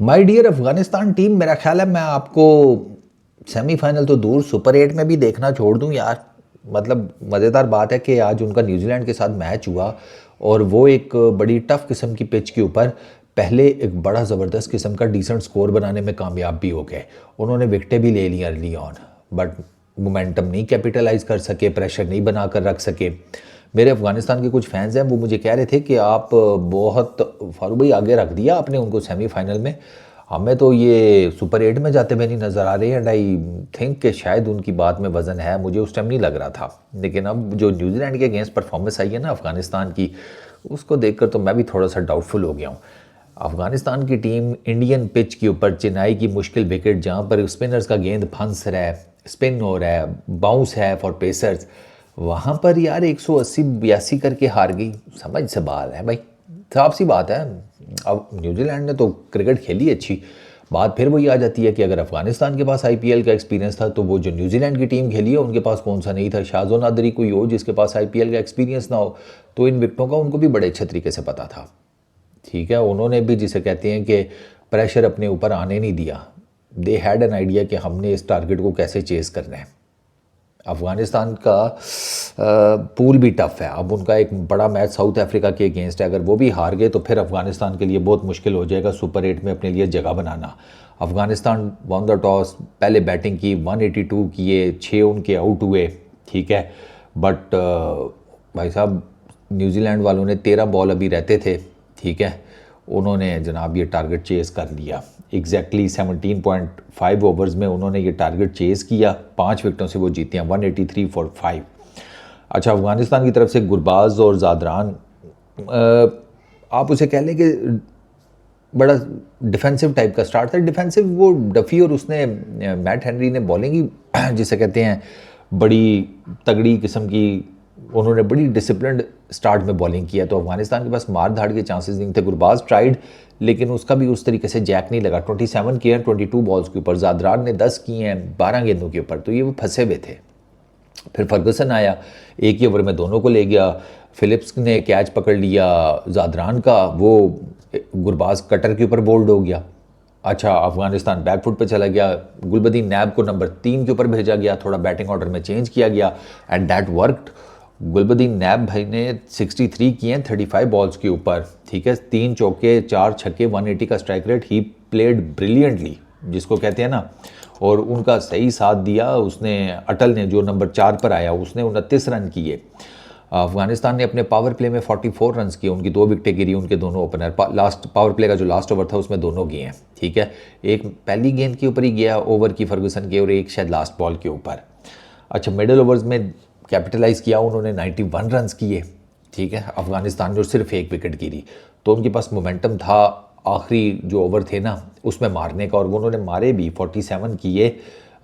My dear Afghanistan team, मेरा ख्याल है मैं आपको सेमीफाइनल तो दूर सुपर 8 में भी देखना छोड़ दूं यार। मतलब मज़ेदार बात है कि आज उनका न्यूजीलैंड के साथ मैच हुआ और वो एक बड़ी टफ किस्म की पिच के ऊपर पहले एक बड़ा ज़बरदस्त किस्म का डिसेंट स्कोर बनाने में कामयाब भी हो गए। उन्होंने विकटें भी ले ली अर्ली ऑन, बट मोमेंटम नहीं कैपिटलाइज कर सके, प्रेशर नहीं बना कर रख सके। मेरे अफगानिस्तान के कुछ फैंस हैं, वो मुझे कह रहे थे कि आप बहुत फारूक भाई आगे रख दिया आपने उनको सेमीफाइनल में, हमें तो ये सुपर 8 में जाते हुए नहीं नज़र आ रहे। एंड आई थिंक कि शायद उनकी बात में वज़न है, मुझे उस टाइम नहीं लग रहा था। लेकिन अब जो न्यूजीलैंड के अगेंस्ट परफॉर्मेंस आई है ना अफगानिस्तान की, उसको देखकर तो मैं भी थोड़ा सा डाउटफुल हो गया हूँ। अफगानिस्तान की टीम इंडियन पिच के ऊपर चेन्नई की मुश्किल विकेट जहाँ पर स्पिनर्स का गेंद फंस रहा है, स्पिन हो रहा है, बाउंस है फॉर पेसर्स, वहाँ पर यार 180-82 करके हार गई। समझ से बाहर है भाई, साफ सी बात है। अब न्यूजीलैंड ने तो क्रिकेट खेली अच्छी, बात फिर वही आ जाती है कि अगर अफगानिस्तान के पास आईपीएल का एक्सपीरियंस था तो वो जो न्यूजीलैंड की टीम खेली है उनके पास कौन सा नहीं था। शाहजो नादरी कोई हो जिसके पास आईपीएल का एक्सपीरियंस ना हो, तो इन विकेटों का उनको भी बड़े अच्छे तरीके से पता था। ठीक है, उन्होंने भी जिसे कहते हैं कि प्रेशर अपने ऊपर आने नहीं दिया। दे हैड एन आइडिया कि हमने इस टारगेट को कैसे चेस करना है। अफ़गानिस्तान का पूल भी टफ़ है। अब उनका एक बड़ा मैच साउथ अफ्रीका के अगेंस्ट है, अगर वो भी हार गए तो फिर अफ़गानिस्तान के लिए बहुत मुश्किल हो जाएगा सुपर 8 में अपने लिए जगह बनाना। अफ़गानिस्तान वन द टॉस, पहले बैटिंग की, 182 किए, 6 उनके आउट हुए। ठीक है, बट भाई साहब न्यूजीलैंड वालों ने 13 बॉल अभी रहते थे, ठीक है, उन्होंने जनाब ये टारगेट चेज़ कर लिया। एग्जैक्टली 17.5 ओवर्स में उन्होंने ये टारगेट चेज़ किया, 5 विकेटों से वो जीते हैं 183 फॉर 5। अच्छा, अफगानिस्तान की तरफ से गुरबाज और ज़ादरान, आप उसे कह लें कि बड़ा डिफेंसिव टाइप का स्टार्ट था। डिफेंसिव वो डफ़ी और उसने मैट हेनरी ने बॉलिंग ही जिसे कहते हैं बड़ी तगड़ी किस्म की, उन्होंने बड़ी डिसिप्लिन्ड स्टार्ट में बॉलिंग किया, तो अफगानिस्तान के पास मार धाड़ के चांसेस नहीं थे। गुरबाज ट्राइड, लेकिन उसका भी उस तरीके से जैक नहीं लगा। 27 किए हैं 22 बॉल्स के ऊपर, ज़ादरान ने 10 किए हैं 12 गेंदों के ऊपर, तो ये वो फंसे हुए थे। फिर फर्गसन आया, एक ही ओवर में दोनों को ले गया। फिलिप्स ने कैच पकड़ लिया ज़ादरान का, वो गुरबाज कटर के ऊपर बोल्ड हो गया। अच्छा, अफगानिस्तान बैकफुट पे चला गया, गुलबदीन नैब को नंबर 3 के ऊपर भेजा गया, थोड़ा बैटिंग ऑर्डर में चेंज किया गया एंड दैट वर्कड। गुलबदीन नैब भाई ने 63 किए हैं 35 बॉल्स के ऊपर, ठीक है, 3 चौके 4 छक्के, 180 का strike rate. He played brilliantly जिसको कहते हैं ना, और उनका सही साथ दिया उसने। अटल ने जो नंबर 4 पर आया उसने 29 रन किए। अफगानिस्तान ने अपने पावर प्ले में 44 रन किए, उनकी 2 विकेटें गिरी, उनके दोनों ओपनर। लास्ट पावर प्ले का जो लास्ट ओवर था उसमें दोनों गए हैं, ठीक है, एक पहली गेंद के ऊपर ही गया ओवर की फर्गुसन के, और एक शायद लास्ट बॉल के ऊपर। अच्छा, मिडल ओवर्स में कैपिटलाइज़ किया उन्होंने, 91 रन किए, ठीक है, अफगानिस्तान जो सिर्फ 1 विकेट गिरी, तो उनके पास मोमेंटम था आखिरी जो ओवर थे ना उसमें मारने का, और वो उन्होंने मारे भी 47 किए।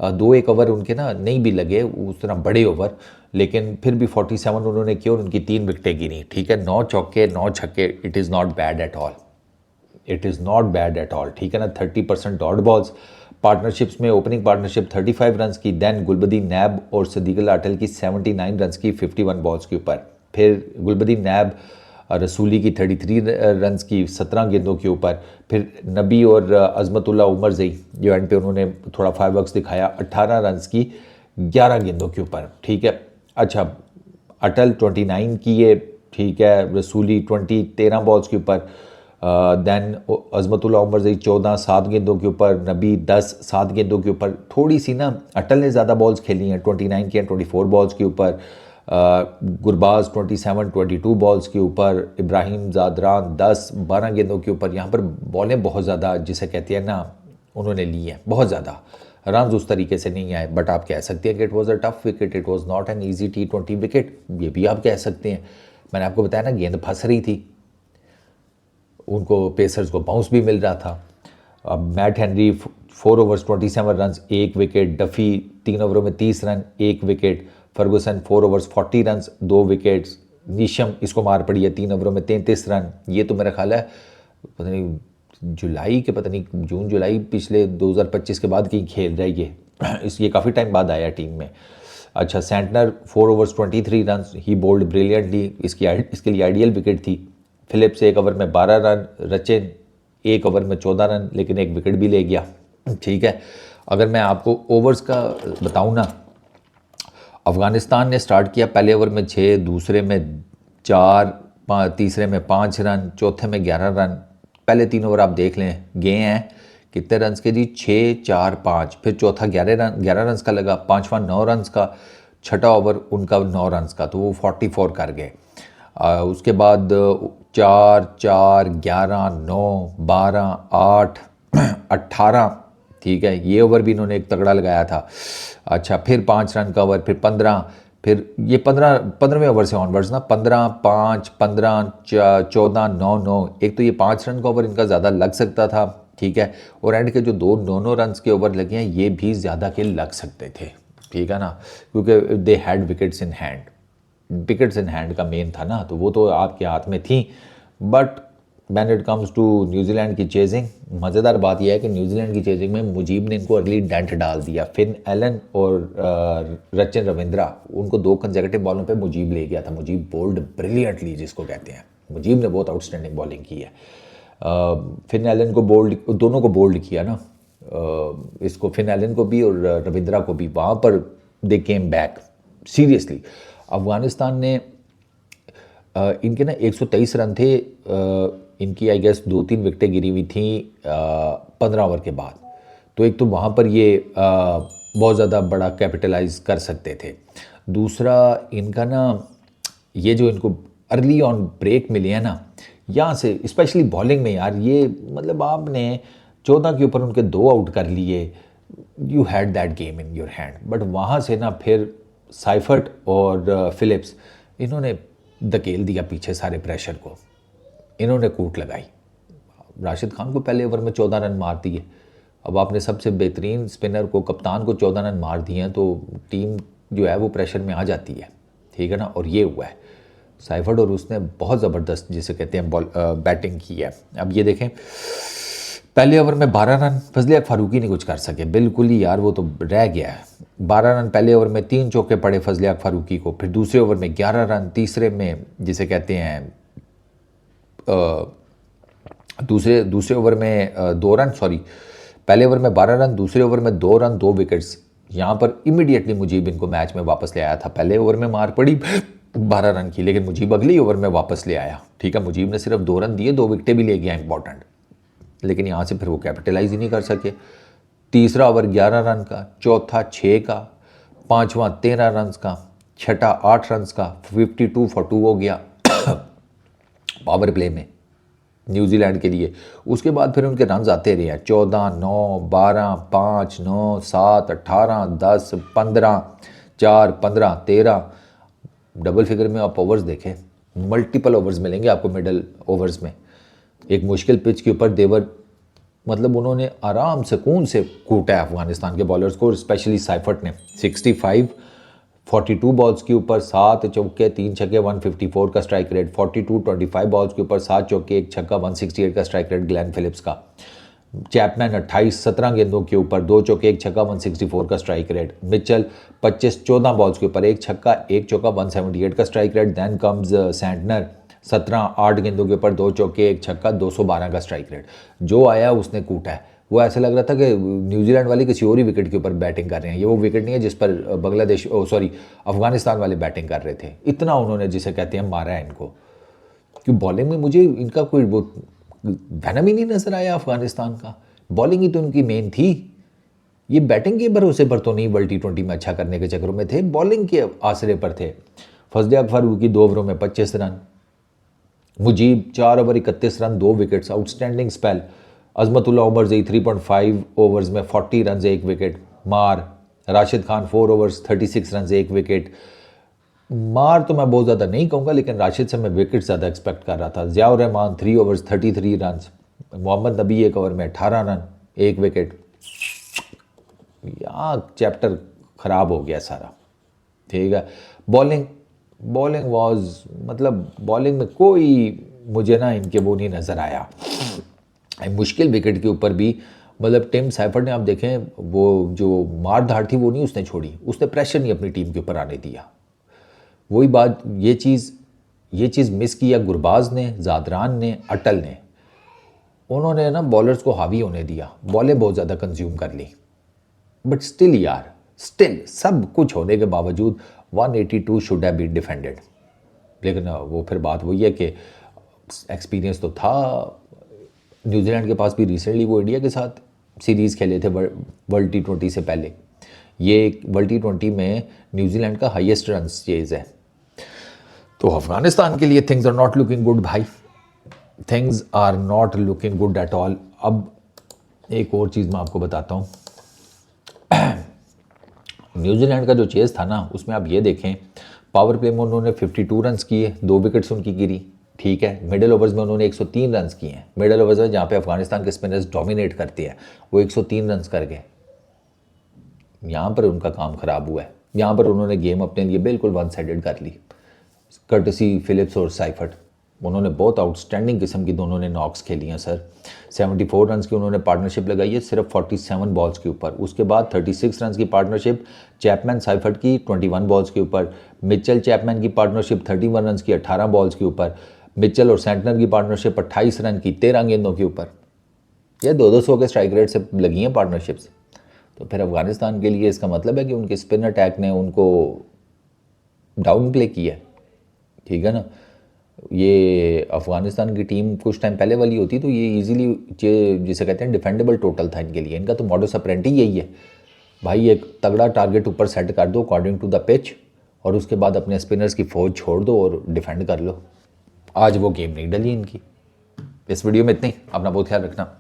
2-1 ओवर उनके ना नहीं भी लगे उस तरह बड़े ओवर, लेकिन फिर भी 47 उन्होंने किए और उनकी 3 विकेटें गिरी, ठीक है, 9 चौके 9 छक्के। It is not bad at all, it is not bad at all, ठीक है ना। 30% डॉट बॉल्स। पार्टनरशिप्स में ओपनिंग पार्टनरशिप 35 रन की, देन गुलबदीन नैब और सदीकुल्ला अटल की 79 रन की 51 बॉल्स के ऊपर। फिर गुलबदीन नैब रसूली की 33 रन की 17 गेंदों के ऊपर। फिर नबी और अजमतुल्ला उमर जई जो एंड पे उन्होंने थोड़ा फायरवर्क्स दिखाया, 18 रन की 11 गेंदों के ऊपर, ठीक है। अच्छा, अटल 29 किए, ठीक है, रसूली 13 बॉल्स के ऊपर, देन अजमतुल्ला उमर जई 14 7 गेंदों के ऊपर, नबी 10 7 गेंदों के ऊपर। थोड़ी सी ना अटल ने ज़्यादा बॉल्स खेली हैं, 29 के 24 बॉल्स के ऊपर। गुरबाज 27 22 बॉल्स के ऊपर, इब्राहिम ज़ादरान 10 12 गेंदों के ऊपर। यहाँ पर बॉलें बहुत ज़्यादा जिसे कहते हैं ना उन्होंने ली हैं, बहुत ज़्यादा रन उस तरीके से नहीं आए, बट आप कह सकते हैं कि it was a tough wicket, it was not an easy T20 wicket, ये भी आप कह सकते हैं। मैंने आपको बताया ना गेंद फंस रही थी, उनको पेसर्स को बाउंस भी मिल रहा था। अब Matt Henry 4 overs 27 run 1 wicket, Duffy 3 ओवरों में 30 run 1 wicket, Ferguson 4 overs 40 run 2 wickets, Neesham इसको मार पड़ी है 3 ओवरों में 33 रन। ये तो मेरा ख्याल है पता नहीं जुलाई के, पता नहीं जून जुलाई पिछले 2025 के बाद कहीं खेल रहा है ये काफ़ी टाइम बाद आया टीम में। अच्छा, सेंटनर 4 ओवर्स 23 रन, ही बोल्ड ब्रिलियंटली, इसके लिए आइडियल विकेट थी। फिलिप्स 1 ओवर में 12 रन, रचे एक ओवर में 14 रन, लेकिन एक विकेट भी ले गया। ठीक है, अगर मैं आपको ओवर्स का बताऊं ना, अफ़गानिस्तान ने स्टार्ट किया पहले ओवर में 6, दूसरे में 4, तीसरे में 5 रन, चौथे में 11 रन। पहले 3 ओवर आप देख लें गए हैं कितने रन के जी, 6, 4, 5, फिर चौथा 11 रन का लगा, पाँचवा 9 रन का, छठा ओवर उनका 9 रन का, तो वो 44 कर गए। उसके बाद 4, 4, 11, 9, 12, 8, 18, ठीक है, ये ओवर भी इन्होंने एक तगड़ा लगाया था। अच्छा, फिर 5 रन का ओवर, फिर 15, फिर ये 15वें ओवर से ऑनवर्ड्स ना, 15, 5, 15, 14, 9, 9, एक तो ये 5 रन का ओवर इनका ज़्यादा लग सकता था। ठीक है, और एंड के जो 2 रन के ओवर लगे हैं ये भी ज़्यादा के लग सकते थे। ठीक है ना, क्योंकि they had wickets in hand, wickets in hand का मेन था ना, तो वो तो आपके हाथ में थी। But when it comes to New Zealand की चेजिंग, मज़ेदार बात यह है कि न्यूजीलैंड की चेजिंग में मुजीब ने इनको अर्ली डेंट डाल दिया। फिन एलन और रचिन रविंद्रा, उनको 2 कंसेक्यूटिव बॉलों पे मुजीब ले गया था। मुजीब बोल्ड ब्रिलियंटली जिसको कहते हैं, मुजीब ने बहुत आउटस्टैंडिंग बॉलिंग की है। फिन एलन को बोल्ड, दोनों को बोल्ड किया ना, इसको फिन एलन को भी और रविंद्रा को भी। वहाँ पर दे केम बैक सीरियसली। अफ़गानिस्तान ने इनके ना 123 रन थे, इनकी आई गेस 2-3 विकेटें गिरी हुई थी 15 ओवर के बाद। तो एक तो वहाँ पर ये बहुत ज़्यादा बड़ा कैपिटलाइज कर सकते थे। दूसरा इनका ना ये जो इनको अर्ली ऑन ब्रेक मिले हैं ना, यहाँ से स्पेशली बॉलिंग में यार, ये मतलब आपने 14 के ऊपर उनके 2 आउट कर लिए, you had that game in your hand. But वहाँ से ना फिर साइफर्ट और फिलिप्स, इन्होंने धकेल दिया पीछे सारे प्रेशर को, इन्होंने कूट लगाई। राशिद खान को पहले ओवर में 14 रन मार दिए। अब आपने सबसे बेहतरीन स्पिनर को, कप्तान को 14 रन मार दिए हैं, तो टीम जो है वो प्रेशर में आ जाती है। ठीक है ना, और ये हुआ है। साइफर्ट और उसने बहुत ज़बरदस्त जिसे कहते हैं बैटिंग की है। अब ये देखें, पहले ओवर में 12 रन फजले फारूकी नहीं कुछ कर सके, बिल्कुल ही यार वो तो रह गया है। 12 रन पहले ओवर में, 3 चौके पड़े फजले फारूकी को। फिर दूसरे ओवर में 11 रन, तीसरे में जिसे कहते हैं दूसरे ओवर में 2 रन, सॉरी, पहले ओवर में 12 रन, दूसरे ओवर में 2 रन, 2 विकेट्स। यहाँ पर इमीडिएटली मुजीब इनको मैच में वापस ले आया था। पहले ओवर में मार पड़ी 12 रन की, लेकिन मुजीब अगले ओवर में वापस ले आया। ठीक है, मुजीब ने सिर्फ 2 रन दिए, 2 विकेटें भी ले गया इंपॉर्टेंट, लेकिन यहाँ से फिर वो कैपिटलाइज ही नहीं कर सके। तीसरा ओवर 11 रन का, चौथा 6 का, पाँचवा 13 रन का, छठा 8 रन का, 52 for 2 हो गया पावर प्ले में न्यूजीलैंड के लिए। उसके बाद फिर उनके रन आते रहे हैं, 14, 9, 12, 5, 9, 7, 18, 10, 15, 4, 15, 13, डबल फिगर में आप ओवर्स देखें, मल्टीपल ओवर्स मिलेंगे आपको मिडल ओवर्स में। एक मुश्किल पिच के ऊपर देवर, मतलब उन्होंने आराम सुकून से कूटा है अफगानिस्तान के बॉलर्स को, स्पेशली साइफर्ट ने। 65 42 बॉल्स के ऊपर 7 चौके 3 छक्के 154 का स्ट्राइक रेट। 42 25 बॉल्स के ऊपर 7 चौके 1 छक्का 168 का स्ट्राइक रेट ग्लेन फिलिप्स का। चैपमैन 28 17 गेंदों के ऊपर 2 चौके 1 छक्का 164 का स्ट्राइक रेट। मिचेल 25 14 बॉल्स के ऊपर 1 छक्का 1 चौका 178 का strike rate. Then comes Santner 17 8 गेंदों के ऊपर 2 चौके 1 छक्का 212 का स्ट्राइक रेट। जो आया उसने कूटा है। वो ऐसा लग रहा था कि न्यूजीलैंड वाले किसी और ही विकेट के ऊपर बैटिंग कर रहे हैं। ये वो विकेट नहीं है जिस पर बांग्लादेश अफगानिस्तान वाले बैटिंग कर रहे थे। इतना उन्होंने जिसे कहते हैं मारा है इनको। क्यों बॉलिंग में मुझे इनका कोई वो वैनम ही नहीं नजर आया अफगानिस्तान का। बॉलिंग ही तो उनकी मेन थी। ये बैटिंग के भरोसे पर तो नहीं वर्ल्ड T20 में अच्छा करने के चक्करों में थे, बॉलिंग के आसरे पर थे। फजले फारूकी 2 ओवरों में 25 run, Mujeeb 4 over 31 run 2 wickets, outstanding spell. Azmatullah Omarzai 3.5 overs में 40 रन 1 विकेट मार। Rashid Khan 4 overs 36 run 1 wicket मार। तो मैं बहुत ज़्यादा नहीं कहूँगा, लेकिन राशिद से मैं विकेट ज़्यादा एक्सपेक्ट कर रहा था। Ziaur Rahman 3 overs 33 run. Mohammad Nabi 1 over में 18 रन 1 विकेट। यहाँ चैप्टर ख़राब हो गया सारा। ठीक है, बॉलिंग वाज, मतलब बॉलिंग में कोई मुझे ना इनके वो नहीं नज़र आया। मुश्किल विकेट के ऊपर भी मतलब टिम साइफर्ट ने आप देखें वो जो मार धाड़ थी वो नहीं उसने छोड़ी, उसने प्रेशर नहीं अपनी टीम के ऊपर आने दिया। वही बात, ये चीज़ मिस किया गुरबाज ने, ज़ादरान ने, अटल ने। उन्होंने ना बॉलर्स को हावी होने दिया, बॉलें बहुत ज़्यादा कंज्यूम कर ली, बट स्टिल यार, स्टिल सब कुछ होने के बावजूद 182 शुड हैव बीन डिफेंडेड। लेकिन वो फिर बात वही है कि एक्सपीरियंस तो था न्यूजीलैंड के पास भी। रिसेंटली वो इंडिया के साथ सीरीज़ खेले थे वर्ल्ड T20 से पहले। ये वर्ल्ड T20 में न्यूजीलैंड का हाईएस्ट रन चेज है। तो अफगानिस्तान के लिए things are not looking good भाई, things are not looking good at all. अब एक और चीज़ मैं आपको बताता हूँ, न्यूजीलैंड का जो चेज़ था ना, उसमें आप ये देखें, पावर प्ले में उन्होंने 52 रन्स किए, 2 विकेट्स उनकी गिरी, ठीक है। मिडिल ओवर्स में उन्होंने 103 रन्स किए हैं। मिडिल ओवर्स में जहाँ पे अफगानिस्तान के स्पिनर्स डोमिनेट करते हैं, वो 103 रन्स कर गए। यहाँ पर उनका काम ख़राब हुआ है, यहाँ पर उन्होंने गेम अपने लिए बिल्कुल वन साइडेड कर ली। कर्टसी फिलिप्स और साइफर्ट, उन्होंने बहुत आउटस्टैंडिंग किस्म की दोनों ने नॉक्स खेली हैं सर। 74 रन्स की उन्होंने पार्टनरशिप लगाई है सिर्फ 47 बॉल्स के ऊपर। उसके बाद 36 रन्स की पार्टनरशिप चैपमैन साइफर्ट की 21 बॉल्स के ऊपर। मिचेल चैपमैन की पार्टनरशिप 31 रन्स की 18 बॉल्स के ऊपर। मिचेल और सेंटनर की पार्टनरशिप 28 रन की 13 गेंदों के ऊपर। ये 200 के स्ट्राइक रेट से लगी हैं पार्टनरशिप्स। तो फिर अफगानिस्तान के लिए इसका मतलब है कि उनके स्पिन अटैक ने उनको डाउन प्ले किया, ठीक है ना। ये अफ़गानिस्तान की टीम कुछ टाइम पहले वाली होती तो ये इजीली जिसे कहते हैं डिफेंडेबल टोटल था इनके लिए। इनका तो मॉडस ऑपरेंडी यही है भाई, एक तगड़ा टारगेट ऊपर सेट कर दो अकॉर्डिंग टू द पिच, और उसके बाद अपने स्पिनर्स की फौज छोड़ दो और डिफेंड कर लो। आज वो गेम नहीं डली इनकी। इस वीडियो में इतनी, अपना बहुत ख्याल रखना।